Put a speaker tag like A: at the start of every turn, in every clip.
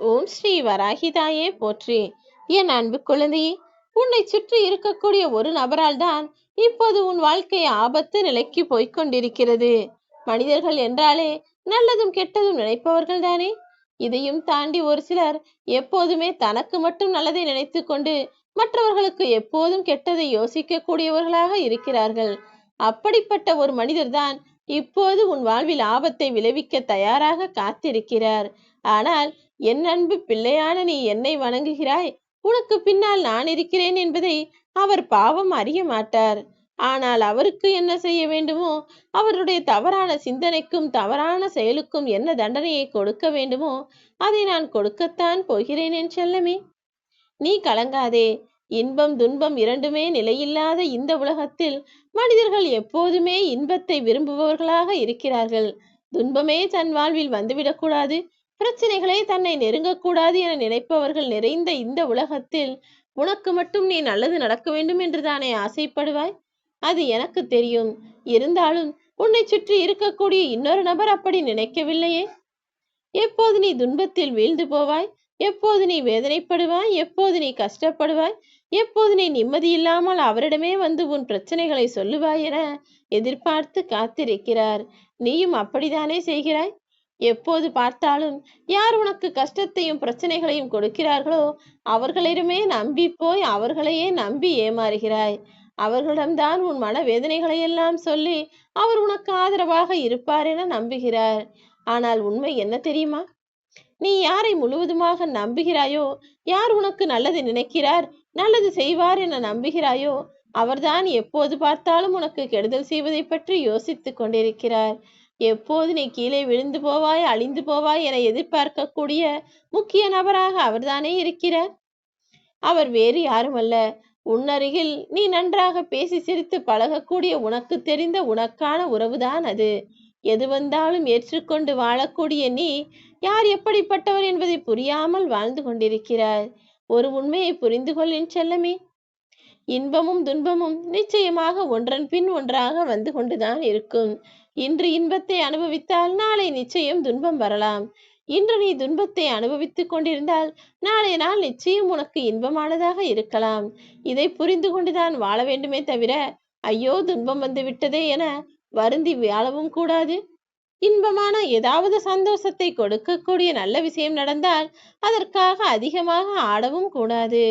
A: ஓம் ஸ்ரீ வராகிதாயே போற்றி. என் அன்பு குழந்தையே, உன்னை சுற்றி இருக்கக்கூடிய ஒரு நபரால் தான் இப்போது உன் வாழ்க்கை ஆபத்து நிலைக்கு போய்கொண்டிருக்கிறது. மனிதர்கள் என்றாலே நல்லதும் கெட்டதும் நினைப்பவர்கள் தானே. இதையும் தாண்டி ஒரு சிலர் எப்போதுமே தனக்கு மட்டும் நல்லதை நினைத்து கொண்டு மற்றவர்களுக்கு எப்போதும் கெட்டதை யோசிக்க கூடியவர்களாக இருக்கிறார்கள். அப்படிப்பட்ட ஒரு மனிதர் தான் இப்போது உன் வாழ்வில் ஆபத்தை விளைவிக்க தயாராக காத்திருக்கிறார். ஆனால் என் அன்பு பிள்ளையான நீ என்னை வணங்குகிறாய், உனக்கு பின்னால் நான் இருக்கிறேன் என்பதை அவர் பாவம் அறிய மாட்டார். ஆனால் அவருக்கு என்ன செய்ய வேண்டுமோ, அவருடைய தவறான சிந்தனைக்கும் தவறான செயலுக்கும் என்ன தண்டனையை கொடுக்க வேண்டுமோ அதை நான் கொடுக்கத்தான் போகிறேன் என் செல்லமே. நீ கலங்காதே. இன்பம் துன்பம் இரண்டுமே நிலையில்லாத இந்த உலகத்தில் மனிதர்கள் எப்போதுமே இன்பத்தை விரும்புபவர்களாக இருக்கிறார்கள். துன்பமே தன் வாழ்வில் வந்துவிடக்கூடாது, பிரச்சனைகளே தன்னை நெருங்கக்கூடாது என நினைப்பவர்கள் நிறைந்த இந்த உலகத்தில் உனக்கு மட்டும் நீ நல்லது நடக்க வேண்டும் என்று தானே ஆசைப்படுவாய்? அது எனக்கு தெரியும். இருந்தாலும் உன்னை சுற்றி இருக்கக்கூடிய இன்னொரு நபர் அப்படி நினைக்கவில்லையே. எப்போது நீ துன்பத்தில் வீழ்ந்து போவாய், எப்போது நீ வேதனைப்படுவாய், எப்போது நீ கஷ்டப்படுவாய், எப்போது நீ நிம்மதி இல்லாமல் அவரிடமே வந்து உன் பிரச்சனைகளை சொல்லுவாய் என எதிர்பார்த்து காத்திருக்கிறார். நீயும் அப்படித்தானே செய்கிறாய். எப்போது பார்த்தாலும் யார் உனக்கு கஷ்டத்தையும் பிரச்சனைகளையும் கொடுக்கிறார்களோ அவர்களிடமே நம்பி போய் அவர்களையே நம்பி ஏமாறுகிறாய். அவர்களிடம்தான் உன் மன வேதனைகளை எல்லாம் சொல்லி அவர் உனக்கு ஆதரவாக இருப்பார் என நம்புகிறார். ஆனால் உண்மை என்ன தெரியுமா? நீ யாரை முழுவதுமாக நம்புகிறாயோ, யார் உனக்கு நல்லது நினைக்கிறார், நல்லது செய்வார் என நம்புகிறாயோ, அவர்தான் எப்போது பார்த்தாலும் உனக்கு கெடுதல் செய்வதை பற்றி யோசித்துக் கொண்டிருக்கிறார். எப்போது நீ கீழே விழுந்து போவாய், அழிந்து போவாய் என எதிர்பார்க்கக்கூடிய முக்கிய நபராக அவர்தானே இருக்கிறார். அவர் வேறு யாரும் அல்ல, உன்னருகில் நீ நன்றாக பேசி சிரித்து பழகக்கூடிய உனக்கு தெரிந்த உனக்கான உறவுதான் அது. எது வந்தாலும் ஏற்றுக்கொண்டு வாழக்கூடிய நீ யார் எப்படிப்பட்டவர் என்பதை புரியாமல் வாழ்ந்து கொண்டிருக்கிறார். ஒரு உண்மையை புரிந்து கொள் என் செல்லமே. இன்பமும் துன்பமும் நிச்சயமாக ஒன்றன் பின் ஒன்றாக வந்து கொண்டுதான் இருக்கும். இன்று இன்பத்தை அனுபவித்தால் நாளை நிச்சயம் துன்பம் வரலாம். இன்று நீ துன்பத்தை அனுபவித்துக் கொண்டிருந்தால் நாளைய நாள் நிச்சயம் உனக்கு இன்பமானதாக இருக்கலாம். இதை புரிந்து கொண்டுதான் வாழ வேண்டுமே தவிர, ஐயோ துன்பம் வந்து விட்டதே என வருந்தி வாழவும் கூடாது. இன்பமான ஏதாவது சந்தோஷத்தை கொடுக்கக்கூடிய நல்ல விஷயம் நடந்தால் அதற்காக அதிகமாக ஆடவும் கூடாது.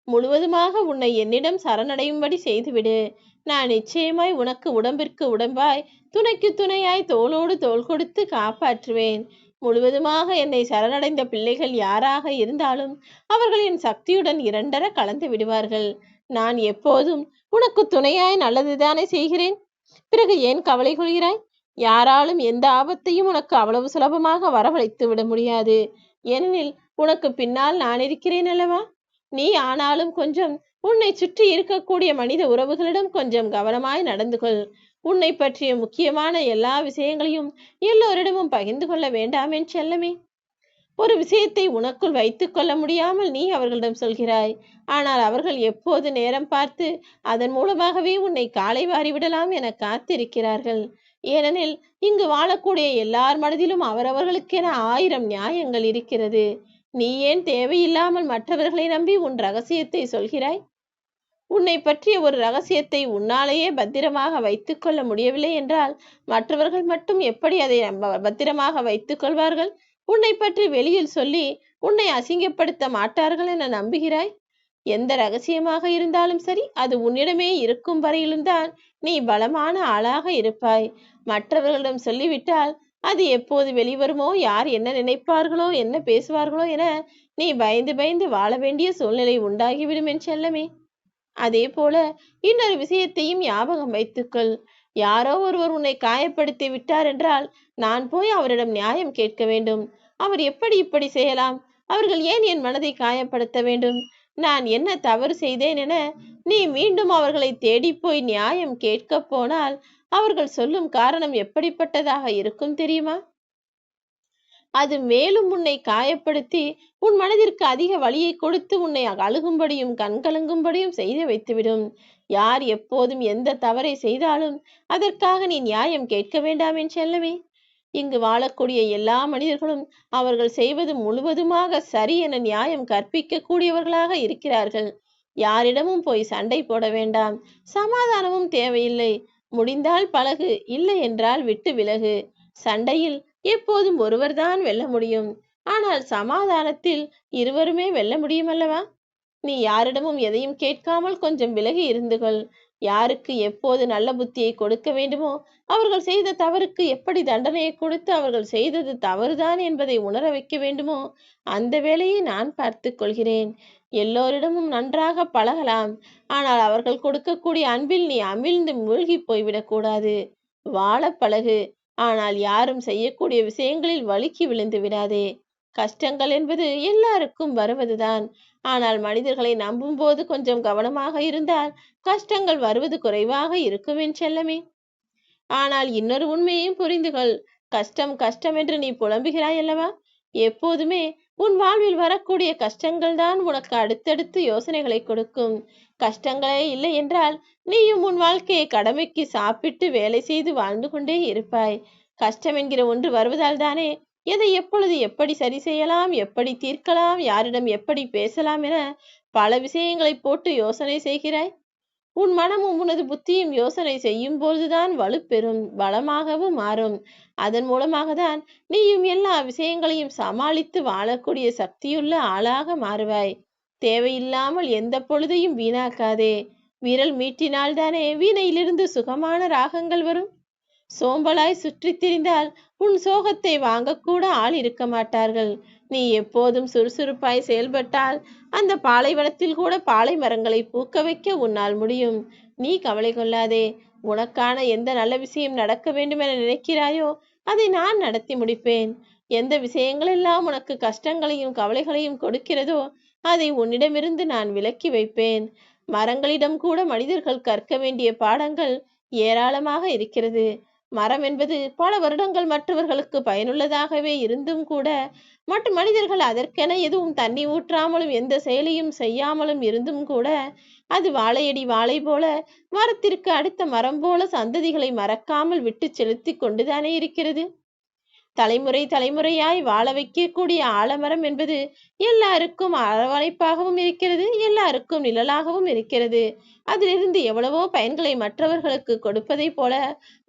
A: முழுவதுமாக உன்னை என்னிடம் சரணடையும்படி செய்துவிடு. நான் நிச்சயமாய் உனக்கு உடம்பிற்கு உடம்பாய், துணைக்கு துணையாய் தோளோடு தோள் கொடுத்து காப்பாற்றுவேன். முழுவதுமாக என்னை சரணடைந்த பிள்ளைகள் யாராக இருந்தாலும் அவர்கள் என் சக்தியுடன் இரண்டர கலந்து விடுவார்கள். நான் எப்போதும் உனக்கு துணையாய் நல்லதுதானே செய்கிறேன். பிறகு ஏன் கவலை கொள்கிறாய்? யாராலும் எந்த ஆபத்தையும் உனக்கு அவ்வளவு சுலபமாக வரவழைத்து விட முடியாது. ஏனெனில் உனக்கு பின்னால் நான் இருக்கிறேன் அல்லவா. நீ ஆனாலும் கொஞ்சம் உன்னை சுற்றி இருக்கக்கூடிய மனித உறவுகளிடம் கொஞ்சம் கவனமாய் நடந்து கொள். உன்னை பற்றிய முக்கியமான எல்லா விஷயங்களையும் எல்லோரிடமும் பகிர்ந்து கொள்ள வேண்டாம் என் செல்லமே. ஒரு விஷயத்தை உனக்குள் வைத்துக் கொள்ள முடியாமல் நீ அவர்களிடம் சொல்கிறாய். ஆனால் அவர்கள் எப்போது நேரம் பார்த்து அதன் மூலமாகவே உன்னை காலை வாரிவிடலாம் என காத்திருக்கிறார்கள். ஏனெனில் இங்கு வாழக்கூடிய எல்லார் மனதிலும் அவரவர்களுக்கென 1000 நியாயங்கள் இருக்கிறது. நீ ஏன் தேவையில்லாமல் மற்றவர்களை நம்பி உன் ரகசியத்தை சொல்கிறாய்? உன்னை பற்றிய ஒரு ரகசியத்தை உன்னாலேயே பத்திரமாக வைத்துக் கொள்ள முடியவில்லை என்றால் மற்றவர்கள் மட்டும் எப்படி அதை பத்திரமாக வைத்துக் கொள்வார்கள்? உன்னை பற்றி வெளியில் சொல்லி உன்னை அசிங்கப்படுத்த மாட்டார்கள் என நம்புகிறாய்? எந்த ரகசியமாக இருந்தாலும் சரி, அது உன்னிடமே இருக்கும் வரையிலும் தான் நீ பலமான ஆளாக இருப்பாய். மற்றவர்களிடம் சொல்லிவிட்டால் அது எப்போது வெளிவருமோ, யார் என்ன நினைப்பார்களோ, என்ன பேசுவார்களோ என நீ பயந்து பயந்து வாழ வேண்டிய சூழ்நிலை உண்டாகிவிடும் என் செல்லமே. அதே போல இன்னொரு விஷயத்தையும் ஞாபகம் வைத்துக்கொள். யாரோ ஒருவர் உன்னை காயப்படுத்தி விட்டார் என்றால் நான் போய் அவரிடம் நியாயம் கேட்க வேண்டும். அவர் எப்படி இப்படி செய்யலாம்? அவர்கள் ஏன் என் மனதை காயப்படுத்த வேண்டும்? நான் என்ன தவறு செய்தேன் என நீ மீண்டும் அவர்களை தேடி போய் நியாயம் கேட்க போனால் அவர்கள் சொல்லும் காரணம் எப்படிப்பட்டதாக இருக்கும் தெரியுமா? அது மேலும் உன்னை காயப்படுத்தி உன் மனதிற்கு அதிக வலியை கொடுத்து உன்னை அழுகும்படியும் கண்கலங்கும்படியும் செய்து வைத்துவிடும். யார் எப்போதும் எந்த தவறை செய்தாலும் அதற்காக நீ நியாயம் கேட்க வேண்டாம் என் செல்லமே. இங்கு வாழக்கூடிய எல்லா மனிதர்களும் அவர்கள் செய்வது முழுவதுமாக சரி என நியாயம் கற்பிக்க கூடியவர்களாக இருக்கிறார்கள். யாரிடமும் போய் சண்டை போட வேண்டாம், சமாதானமும் தேவையில்லை. முடிந்தால் பழகு, இல்லை என்றால் விட்டு விலகு. சண்டையில் எப்போதும் ஒருவர்தான் வெல்ல முடியும், ஆனால் சமாதானத்தில் இருவருமே வெல்ல முடியும் அல்லவா? நீ யாரிடமும் எதையும் கேட்காமல் கொஞ்சம் விலகி இருந்து கொள். யாருக்கு எப்போது நல்ல புத்தியை கொடுக்க வேண்டுமோ, அவர்கள் செய்த தவறுக்கு எப்படி தண்டனையை கொடுத்து அவர்கள் செய்தது தவறுதான் என்பதை உணர வைக்க வேண்டுமோ, அந்த வேலையை நான் பார்த்துக் கொள்கிறேன். எல்லோரிடமும் நன்றாக பழகலாம், ஆனால் அவர்கள் கொடுக்கக்கூடிய அன்பில் நீ அமிழ்ந்து மூழ்கி போய்விடக்கூடாது. வாழ பழகு, ஆனால் யாரும் செய்யக்கூடிய விஷயங்களில் வழுக்கி விழுந்து விடாதே. கஷ்டங்கள் என்பது எல்லாருக்கும் வருவதுதான். ஆனால் மனிதர்களை நம்பும் போது கொஞ்சம் கவனமாக இருந்தால் கஷ்டங்கள் வருவது குறைவாக இருக்கும் என் செல்லமே. ஆனால் இன்னொரு உண்மையையும் புரிந்து கொள். கஷ்டம் கஷ்டம் என்று நீ புலம்புகிறாய் அல்லவா? எப்போதுமே உன் வாழ்வில் வரக்கூடிய கஷ்டங்கள் தான் உனக்கு அடுத்தடுத்து யோசனைகளை கொடுக்கும். கஷ்டங்களே இல்லை என்றால் நீயும் உன் வாழ்க்கையை கடமைக்கு சாப்பிட்டு வேலை செய்து வாழ்ந்து கொண்டே இருப்பாய். கஷ்டம் என்கிற ஒன்று வருவதால் தானே எதை எப்பொழுது எப்படி சரி செய்யலாம், எப்படி தீர்க்கலாம், யாரிடம் எப்படி பேசலாம் என பல விஷயங்களை போட்டு யோசனை செய்கிறாய். உன் மனமும் உனது புத்தியும் யோசனை செய்யும் போதுதான் வலுப்பெறும், பலமாகவும் மாறும். அதன் மூலமாக தான் நீயும் எல்லா விஷயங்களையும் சமாளித்து வாழக்கூடிய சக்தியுள்ள ஆளாக மாறுவாய். தேவையில்லாமல் எந்த பொழுதையும் வீணாக்காதே. விரல் மீட்டினால்தானே வீணையிலிருந்து சுகமான ராகங்கள் வரும். சோம்பலாய் சுற்றித் திரிந்தால் உன் சோகத்தை வாங்கக்கூட ஆள் இருக்க மாட்டார்கள். நீ எப்போதும் சுறுசுறுப்பாய் செயல்பட்டால் அந்த பாலைவனத்தில் கூட பாலை மரங்களை பூக்க வைக்க உன்னால் முடியும். நீ கவலை கொள்ளாதே. உனக்கான எந்த நல்ல விஷயம் நடக்க வேண்டும் என நினைக்கிறாயோ அதை நான் நடத்தி முடிப்பேன். எந்த விஷயங்களெல்லாம் உனக்கு கஷ்டங்களையும் கவலைகளையும் கொடுக்கிறதோ அதை உன்னிடமிருந்து நான் விலக்கி வைப்பேன். மரங்களிடம் கூட மனிதர்கள் கற்க வேண்டிய பாடங்கள் ஏராளமாக இருக்கிறது. மரம் என்பது பல வருடங்கள் மற்றவர்களுக்கு பயனுள்ளதாகவே இருந்தும் கூட மற்ற மனிதர்கள் அதற்கென எதுவும் தண்ணி ஊற்றாமலும் எந்த செயலையும் செய்யாமலும் இருந்தும் கூட அது வாழையடி வாழை போல மரத்திற்கு அடுத்த மரம் போல சந்ததிகளை மறக்காமல் விட்டு செலுத்தி கொண்டுதானே இருக்கிறது. தலைமுறை தலைமுறையாய் வாழ வைக்கக்கூடிய ஆலமரம் என்பது எல்லாருக்கும் அரவணைப்பாகவும் இருக்கிறது, எல்லாருக்கும் நிழலாகவும் இருக்கிறது. அதிலிருந்து எவ்வளவோ பயன்களை மற்றவர்களுக்கு கொடுப்பதை போல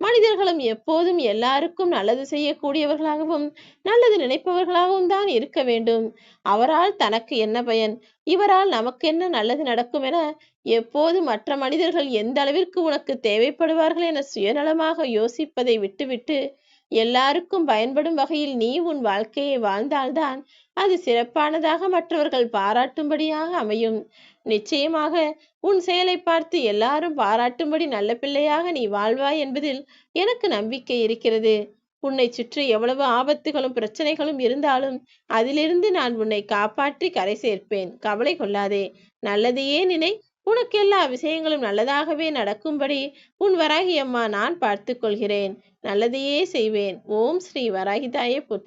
A: மனிதர்களும் எப்போதும் எல்லாருக்கும் நல்லது செய்யக்கூடியவர்களாகவும் நல்லது நினைப்பவர்களாகவும் தான் இருக்க வேண்டும். அவரால் தனக்கு என்ன பயன், இவரால் நமக்கு என்ன நல்லது நடக்கும் என எப்போது மற்ற மனிதர்கள் எந்த அளவிற்கு உனக்கு தேவைப்படுவார்கள் என சுயநலமாக யோசிப்பதை விட்டுவிட்டு எல்லாருக்கும் பயன்படும் வகையில் நீ உன் வாழ்க்கையை வாழ்ந்தால்தான் அது சிறப்பானதாக மற்றவர்கள் பாராட்டும்படியாக அமையும். நிச்சயமாக உன் செயலை பார்த்து எல்லாரும் பாராட்டும்படி நல்ல பிள்ளையாக நீ வாழ்வாய் என்பதில் எனக்கு நம்பிக்கை இருக்கிறது. உன்னை சுற்றி எவ்வளவு ஆபத்துகளும் பிரச்சனைகளும் இருந்தாலும் அதிலிருந்து நான் உன்னை காப்பாற்றி கரை சேர்ப்பேன். கவலை கொள்ளாதே. நல்லதையே நினை. உனக்கு எல்லா விஷயங்களும் நல்லதாகவே நடக்கும்படி உன் வராகி அம்மா நான் பார்த்து கொள்கிறேன். நல்லதையே செய்வேன். ஓம் ஸ்ரீ வராகிதாயே போற்றி.